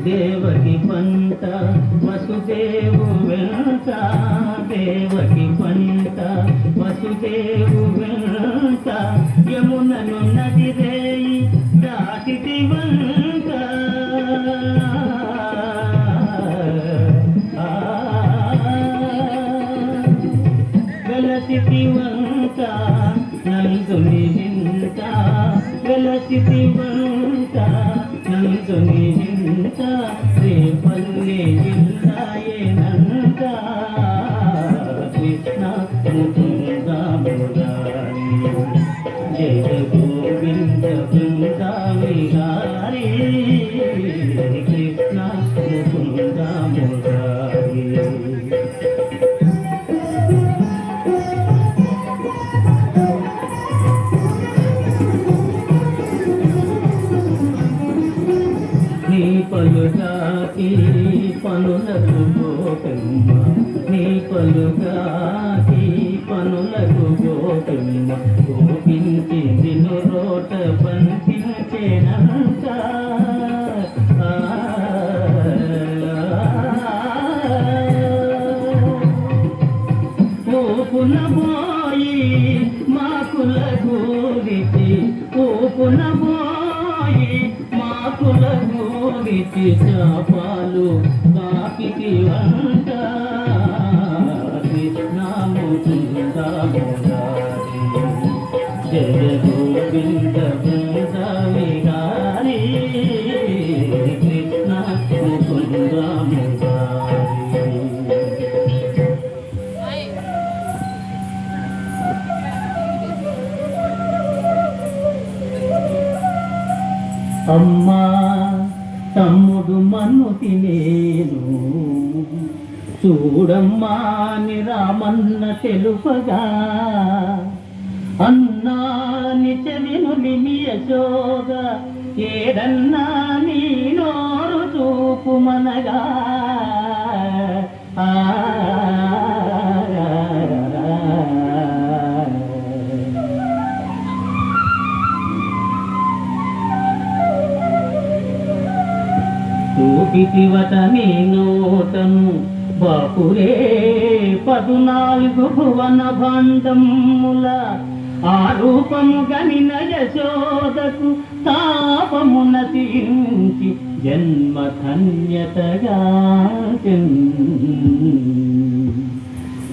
దేవకి పంట వసుదేవు వెంట, దేవకి పంట వసుదేవు వెంట, యమునను నది రేయి దాటితి వంట. వెలసితి వంట నందుని హింత, వెలసితి వంట నందుని హింత, రేపల్లె జిల్లాయేనంత. కృష్ణ ముకుంద మురారి, జయ గోవింద బృంద విహారీ, కృష్ణ ముకుంద మురారి. నీ పలుగాకి పనులకు గోపెమ్మ, నీ పలుగాకి పనులకు గోపెమ్మ, గోపించి నిన్ను రోట పంపించేనంత. ఊపున పోయి మాకుల గూడిచి, ఊపున పోయి మాకుల గూడిచి, చాపాలు కాకిటి వంట. కృష్ణముకుంద మురారి, జయ గోవింద బృంద విహారీ, కృష్ణ ముకుంద మురారి. అమ్మా తమ్ముడు మన్నుతి నేను, చూడమ్మా అని రామన్న తెలుపగా, అన్నాని చెవినులిమి యశోద, ఏడన్నా నీ నోరు చూపుమనగా. చూపితివట నీ నోటను బాపురే 14 భువన భాండముల, ఆ రూపము గనిన యశోదకు తాపమున తీంచి జన్మ ధన్యతగా.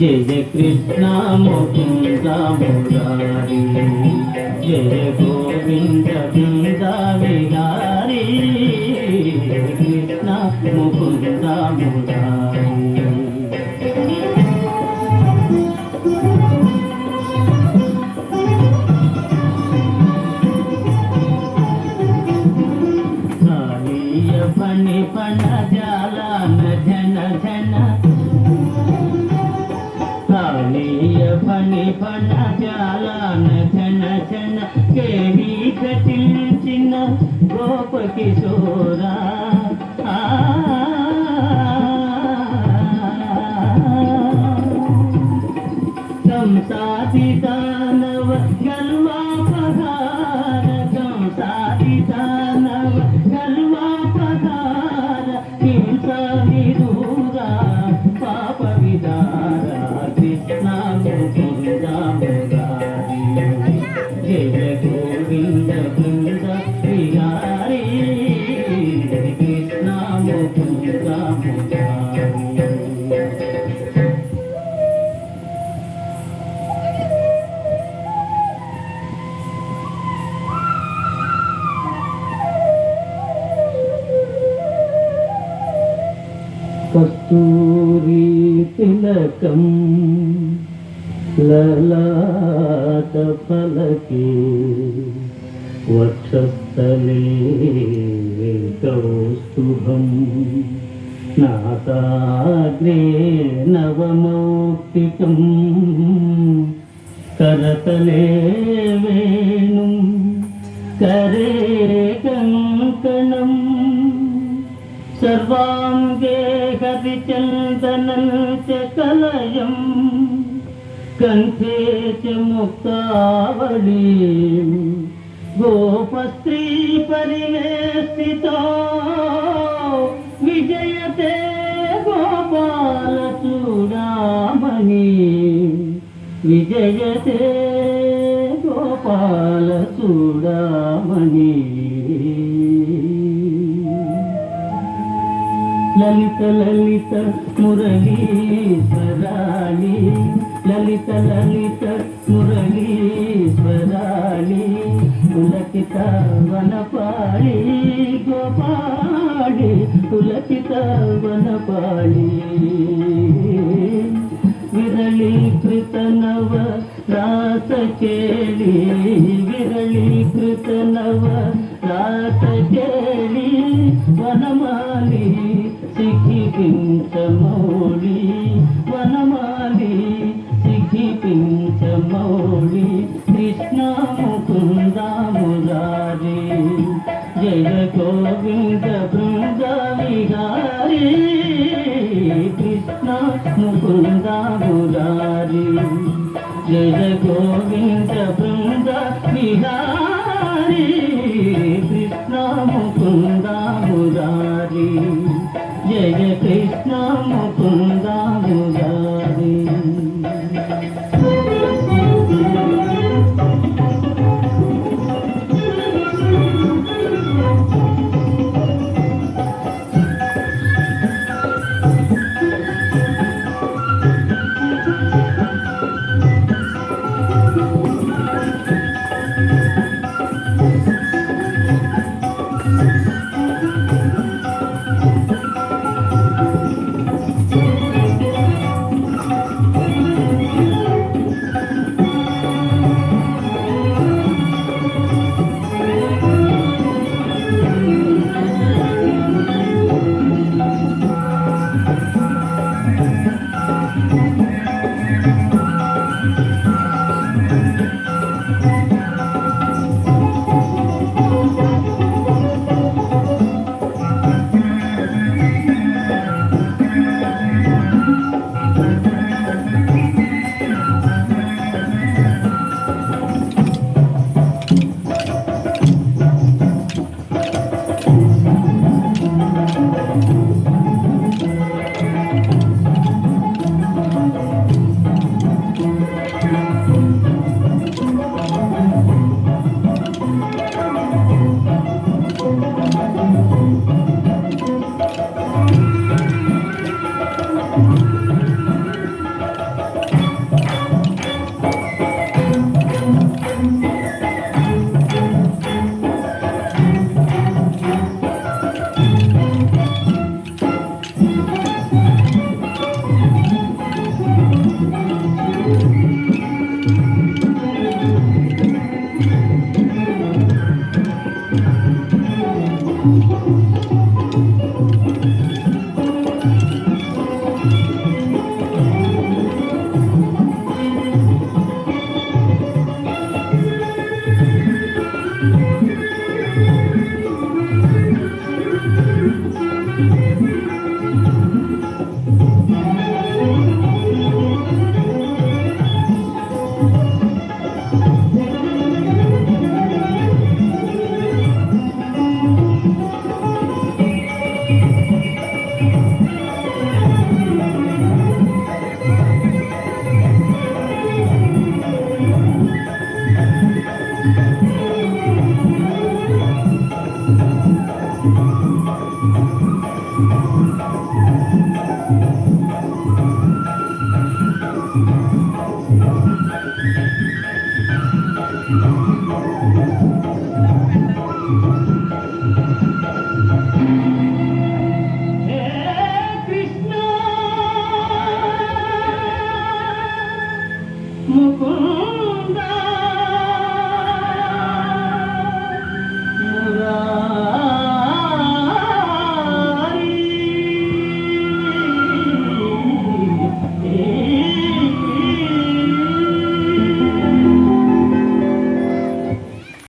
జయ కృష్ణ ముకుంద మురారి, జయ గోవింద బృంద విహారీ, కృష్ణ ముకుంద మురారి. పని పణ జాలాన జన జన, పని పణ జాలాన జన జన, కేవి కటిల్చిన గోప కిశోరా. కంసాది దానవ గల్వాపహార, కంసాది దానవ గల్వాపహార, హింస విదూర పాప విదార, కృష్ణ ముకుంద మురారి, జయ గోవింద బృంద విహారీ, కృష్ణ ముకుంద మురారి. కస్తూరి తిలకం లలాట ఫలకే, వక్షస్థలే కౌస్తుభం, నాసాగ్రే నవమౌక్తికం, करतले वेणुं करे कंकणं सर्वांगे हरिचन्दनं च कलयं कंठे च मुक्तावलीं गोपस्त्री परिवेष्टितो జయతే గోపాల చూడమణి లలిత లలిత మురళీశ్వరాణి లలిత లలిత మురళీశ్వరాణి పులకిత వనపాళి గోపాళి పులకిత వనపాళి విరళీకృత నవ రాత కేళి విరళీకృత నవ రాత కేళి వనమాలి సిఖిపించమౌళి వనమాలి సిఖిపించమౌళి కృష్ణ ముకుంద మురారి జయ గోవింద బృంద విహారీ కృష్ణ ముకుంద మురారి జయ గోవింద బృంద విహారీ కృష్ణ ముకుంద మురారి జయ కృష్ణ ముకుంద మురారి ముకుంద